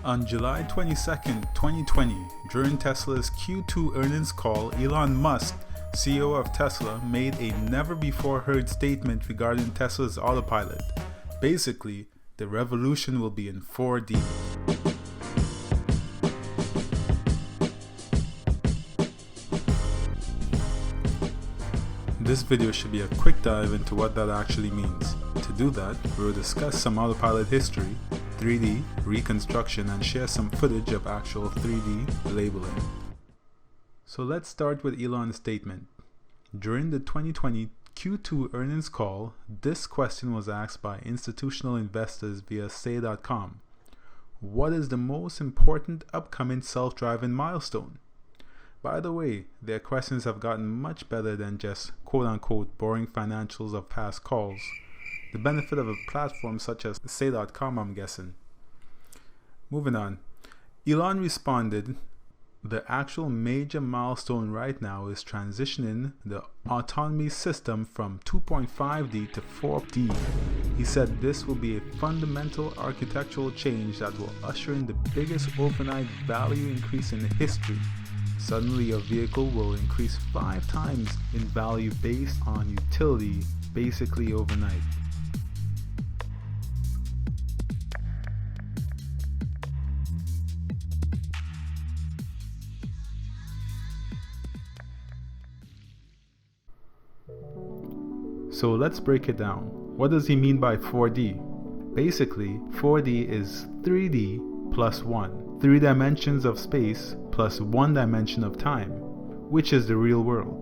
On July 22nd, 2020, during Tesla's Q2 earnings call, Elon Musk, CEO of Tesla, made a never-before-heard statement regarding Tesla's Autopilot. Basically, the revolution will be in 4D. This video should be a quick dive into what that actually means. To do that, we will discuss some Autopilot history, 3D, reconstruction, and share some footage of actual 3D labeling. So let's start with Elon's statement. During the 2020 Q2 earnings call, this question was asked by institutional investors via Say.com. What is the most important upcoming self-driving milestone? By the way, their questions have gotten much better than just quote-unquote boring financials of past calls. The benefit of a platform such as Say.com, I'm guessing. Moving on. Elon responded, the actual major milestone right now is transitioning the autonomy system from 2.5D to 4D. He said this will be a fundamental architectural change that will usher in the biggest overnight value increase in history. Suddenly a vehicle will increase 5 times in value based on utility, basically overnight. So let's break it down. What does he mean by 4D? Basically, 4D is 3D plus 1. 3 dimensions of space plus 1 dimension of time, which is the real world.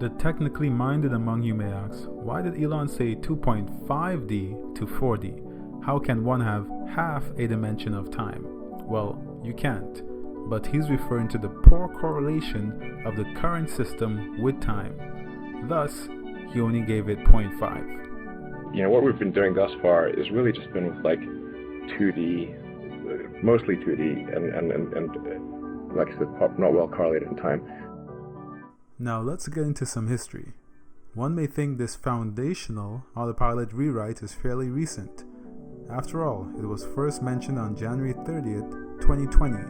The technically minded among you may ask, why did Elon say 2.5D to 4D? How can one have half a dimension of time? Well, you can't, but he's referring to the poor correlation of the current system with time. Thus, he only gave it 0.5. What we've been doing thus far is really just been with 2D, mostly 2D, and like I said, not well correlated in time. Now let's get into some history. One may think this foundational Autopilot rewrite is fairly recent. After all, it was first mentioned on January 30th, 2020,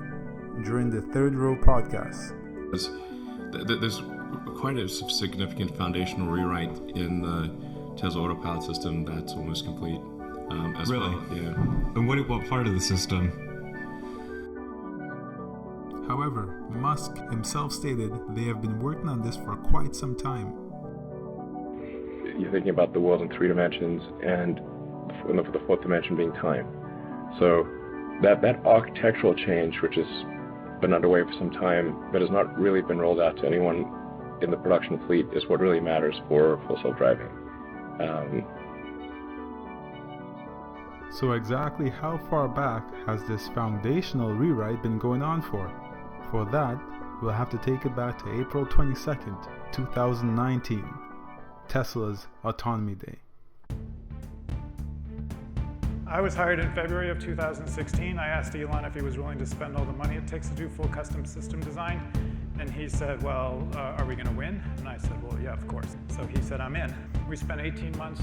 during the Third Row podcast. There's quite a significant foundational rewrite in the Tesla Autopilot system that's almost complete. Really? Well. Yeah. And what part of the system? However, Musk himself stated they have been working on this for quite some time. You're thinking about the world in 3 dimensions and the 4th dimension being time. So that architectural change, which has been underway for some time but has not really been rolled out to anyone in the production fleet, is what really matters for full self-driving. So exactly how far back has this foundational rewrite been going on for? For that, we'll have to take it back to April 22nd, 2019, Tesla's Autonomy Day. I was hired in February of 2016. I asked Elon if he was willing to spend all the money it takes to do full custom system design. And he said, well, are we going to win? And I said, well, yeah, of course. So he said, I'm in. We spent 18 months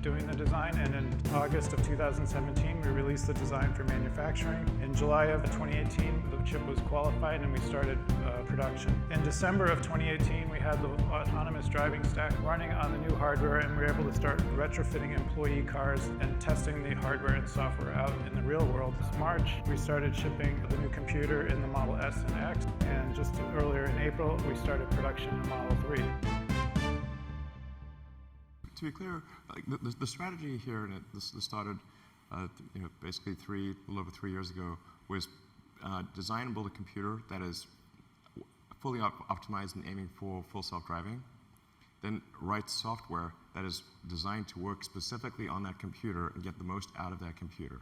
doing the design, and in August of 2017, we released the design for manufacturing. In July of 2018, the chip was qualified and we started production. In December of 2018, we had the autonomous driving stack running on the new hardware, and we were able to start retrofitting employee cars and testing the hardware and software out in the real world. This March, we started shipping the new computer in the Model S and X, and just earlier in April, we started production in Model 3. To be clear, the strategy here, and this started, basically a little over 3 years ago, was design and build a computer that is fully optimized and aiming for full self-driving. Then write software that is designed to work specifically on that computer and get the most out of that computer.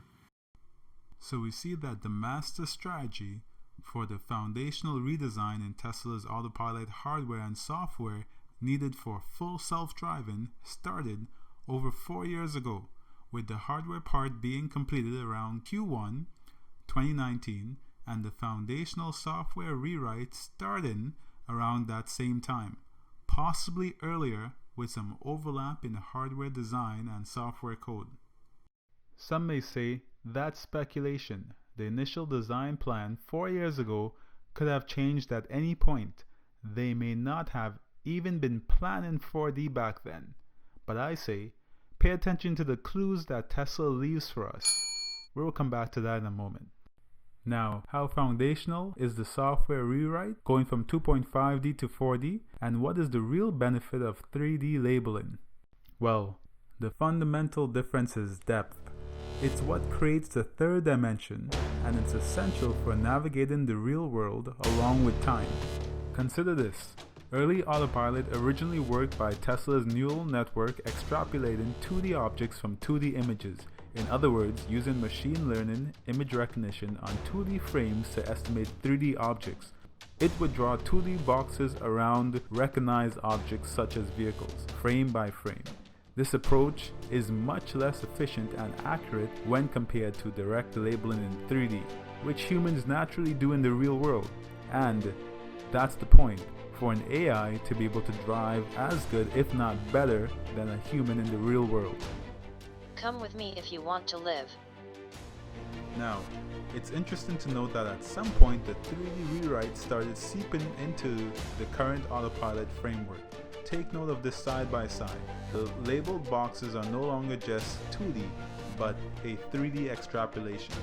So we see that the master strategy for the foundational redesign in Tesla's Autopilot hardware and software needed for full self-driving started over 4 years ago, with the hardware part being completed around Q1 2019 and the foundational software rewrite starting around that same time, possibly earlier with some overlap in hardware design and software code. Some may say That's speculation. The initial design plan 4 years ago could have changed at any point. They may not have even been planning 4D back then. But I say, pay attention to the clues that Tesla leaves for us. We'll come back to that in a moment. Now, how foundational is the software rewrite going from 2.5D to 4D, and what is the real benefit of 3D labeling? Well, the fundamental difference is depth. It's what creates the third dimension, and it's essential for navigating the real world along with time. Consider this. Early Autopilot originally worked by Tesla's neural network extrapolating 2D objects from 2D images. In other words, using machine learning image recognition on 2D frames to estimate 3D objects. It would draw 2D boxes around recognized objects such as vehicles, frame by frame. This approach is much less efficient and accurate when compared to direct labeling in 3D, which humans naturally do in the real world. And that's the point, for an AI to be able to drive as good, if not better, than a human in the real world. Come with me if you want to live. Now, it's interesting to note that at some point the 3D rewrite started seeping into the current Autopilot framework. Take note of this side by side. The labeled boxes are no longer just 2D, but a 3D extrapolation.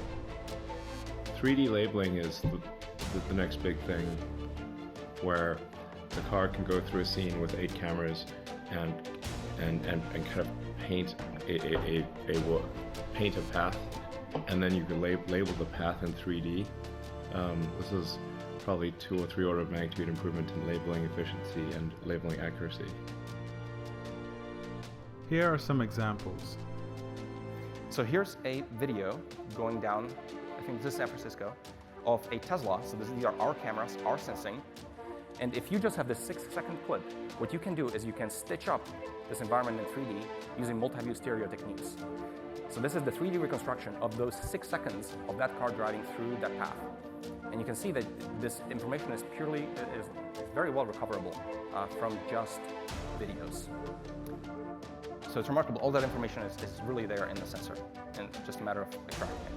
3D labeling is the next big thing, where the car can go through a scene with 8 cameras and kind of paint a path, and then you can label the path in 3D. This is probably 2 or 3 order of magnitude improvement in labeling efficiency and labeling accuracy. Here are some examples. So here's a video going down, I think this is San Francisco, of a Tesla. So these are our cameras, our sensing. And if you just have this 6-second clip, what you can do is you can stitch up this environment in 3D using multi-view stereo techniques. So this is the 3D reconstruction of those 6 seconds of that car driving through that path. And you can see that this information is very well recoverable from just videos. So it's remarkable. All that information is really there in the sensor, and just a matter of extracting it.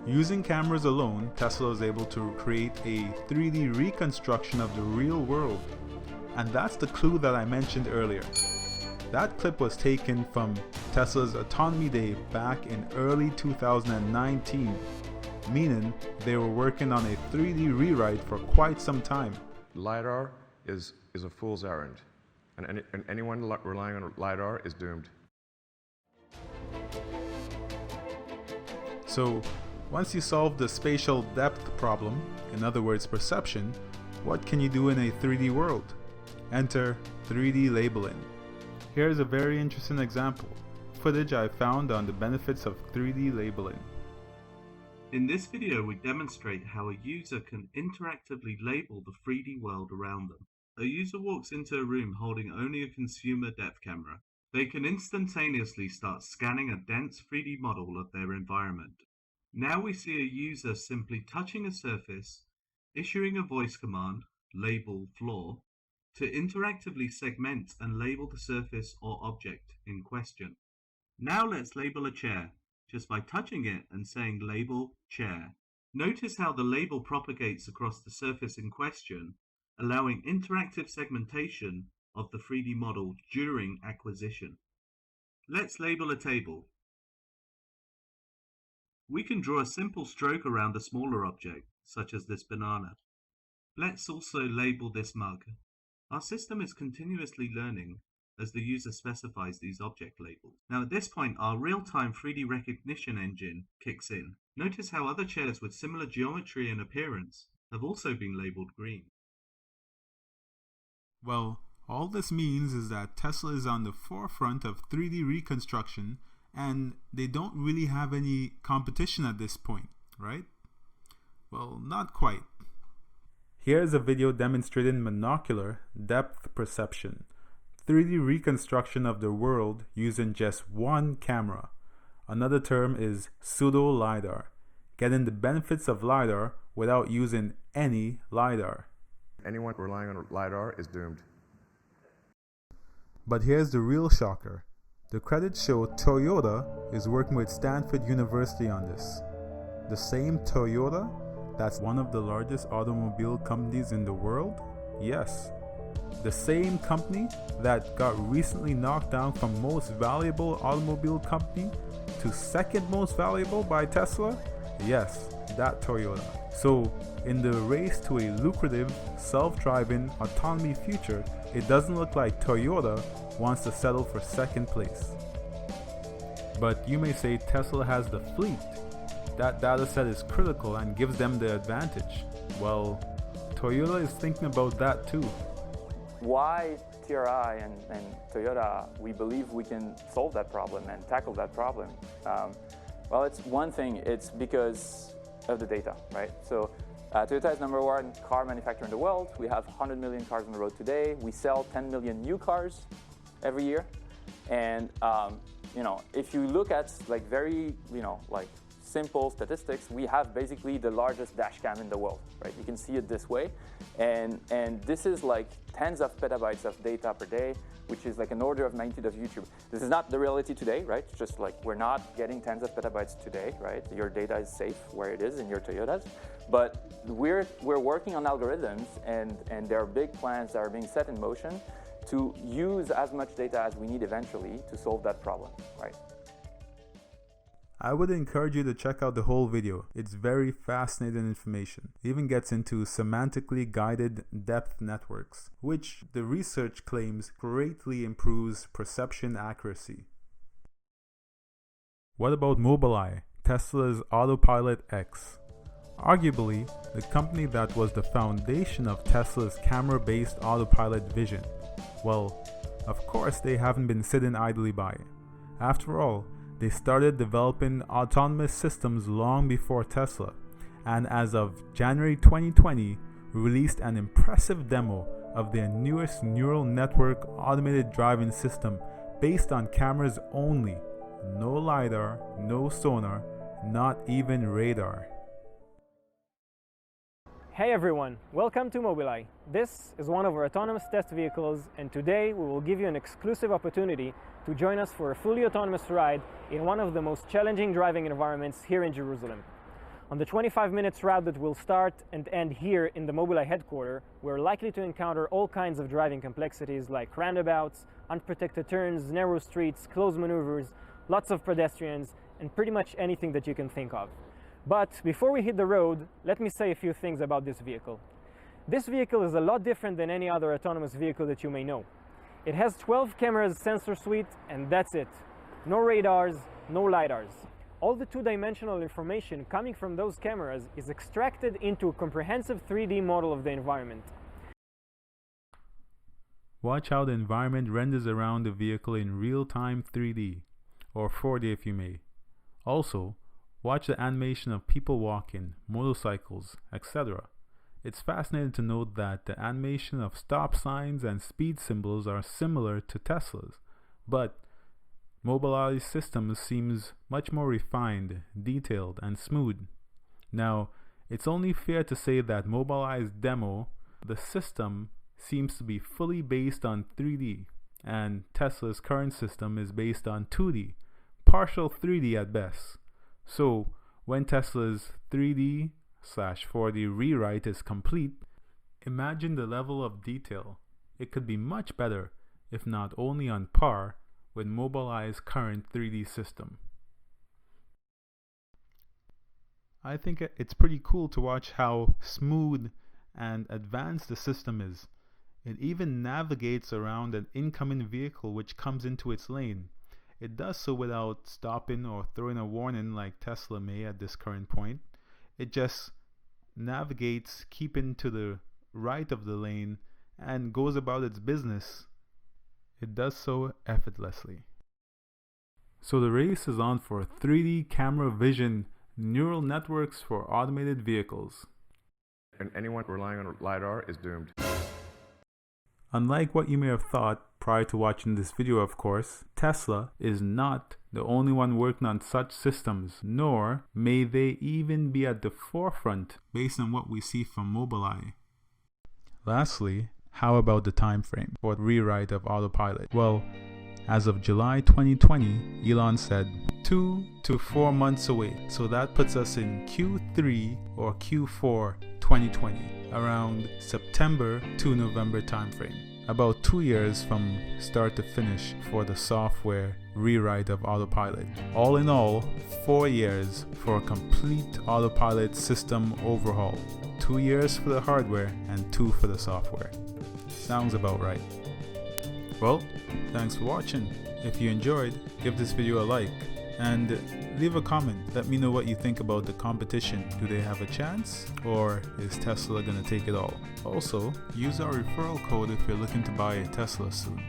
Using cameras alone, Tesla is able to create a 3D reconstruction of the real world. And that's the clue that I mentioned earlier. That clip was taken from Tesla's Autonomy Day back in early 2019, meaning they were working on a 3D rewrite for quite some time. Lidar is a fool's errand, and anyone relying on Lidar is doomed. So, once you solve the spatial depth problem, in other words perception, what can you do in a 3D world? Enter 3D labeling. Here's a very interesting example, footage I found on the benefits of 3D labeling. In this video we demonstrate how a user can interactively label the 3D world around them. A user walks into a room holding only a consumer depth camera. They can instantaneously start scanning a dense 3D model of their environment. Now we see a user simply touching a surface, issuing a voice command, label floor, to interactively segment and label the surface or object in question. Now let's label a chair, just by touching it and saying label chair. Notice how the label propagates across the surface in question, allowing interactive segmentation of the 3D model during acquisition. Let's label a table. We can draw a simple stroke around a smaller object, such as this banana. Let's also label this mug. Our system is continuously learning as the user specifies these object labels. Now at this point, our real-time 3D recognition engine kicks in. Notice how other chairs with similar geometry and appearance have also been labeled green. Well, all this means is that Tesla is on the forefront of 3D reconstruction, and they don't really have any competition at this point, right? Well, not quite. Here's a video demonstrating monocular depth perception, 3D reconstruction of the world using just one camera. Another term is Pseudo Lidar, getting the benefits of Lidar without using any Lidar. Anyone relying on Lidar is doomed. But here's the real shocker. The credits show Toyota is working with Stanford University on this. The same Toyota that's one of the largest automobile companies in the world? Yes. The same company that got recently knocked down from most valuable automobile company to second most valuable by Tesla? Yes, that Toyota. So, in the race to a lucrative, self-driving autonomy future, it doesn't look like Toyota wants to settle for second place. But you may say Tesla has the fleet. That data set is critical and gives them the advantage. Well, Toyota is thinking about that too. Why TRI and Toyota, we believe we can solve that problem and tackle that problem? Well, it's one thing, it's because of the data, right? So Toyota is #1 car manufacturer in the world. We have 100 million cars on the road today. We sell 10 million new cars every year. And if you look at like very, simple statistics, we have basically the largest dash cam in the world, right? You can see it this way. And this is like tens of petabytes of data per day, which is like an order of magnitude of YouTube. This is not the reality today, right? It's just like we're not getting tens of petabytes today, right? Your data is safe where it is in your Toyotas. But we're working on algorithms, and there are big plans that are being set in motion to use as much data as we need eventually to solve that problem, right? I would encourage you to check out the whole video. It's very fascinating information. It even gets into semantically guided depth networks, which the research claims greatly improves perception accuracy. What about Mobileye, Tesla's Autopilot X? Arguably, the company that was the foundation of Tesla's camera-based autopilot vision. Well, of course they haven't been sitting idly by. After all, they started developing autonomous systems long before Tesla, and as of January 2020, released an impressive demo of their newest neural network automated driving system based on cameras only. No Lidar, no sonar, not even radar. Hey everyone, welcome to Mobileye. This is one of our autonomous test vehicles, and today we will give you an exclusive opportunity to join us for a fully autonomous ride in one of the most challenging driving environments here in Jerusalem. On the 25 minutes route that will start and end here in the Mobileye headquarters, we're likely to encounter all kinds of driving complexities like roundabouts, unprotected turns, narrow streets, closed maneuvers, lots of pedestrians, and pretty much anything that you can think of. But before we hit the road, let me say a few things about this vehicle. This vehicle is a lot different than any other autonomous vehicle that you may know. It has 12 cameras sensor suite, and that's it. No radars, no lidars. All the two-dimensional information coming from those cameras is extracted into a comprehensive 3D model of the environment. Watch how the environment renders around the vehicle in real-time 3D, or 4D if you may. Also, watch the animation of people walking, motorcycles, etc. It's fascinating to note that the animation of stop signs and speed symbols are similar to Tesla's, but Mobileye's system seems much more refined, detailed, and smooth. Now, it's only fair to say that Mobileye's demo, the system, seems to be fully based on 3D, and Tesla's current system is based on 2D, partial 3D at best. So, when Tesla's 3D/4D rewrite is complete, imagine the level of detail. It could be much better, if not only on par, with Mobileye's current 3D system. I think it's pretty cool to watch how smooth and advanced the system is. It even navigates around an incoming vehicle which comes into its lane. It does so without stopping or throwing a warning like Tesla may at this current point. It just navigates, keeping to the right of the lane, and goes about its business. It does so effortlessly. So the race is on for 3D camera vision neural networks for automated vehicles. And anyone relying on LiDAR is doomed. Unlike what you may have thought prior to watching this video, of course, Tesla is not the only one working on such systems, nor may they even be at the forefront based on what we see from Mobileye. Lastly, how about the time frame for the rewrite of Autopilot? Well, As of July 2020, Elon said 2 to 4 months away. So that puts us in Q3 or Q4 2020, around September to November timeframe. About 2 years from start to finish for the software rewrite of Autopilot. All in all, 4 years for a complete Autopilot system overhaul. 2 years for the hardware and 2 for the software. Sounds about right. Well, thanks for watching. If you enjoyed, give this video a like and leave a comment. Let me know what you think about the competition. Do they have a chance, or is Tesla gonna take it all? Also, use our referral code if you're looking to buy a Tesla soon.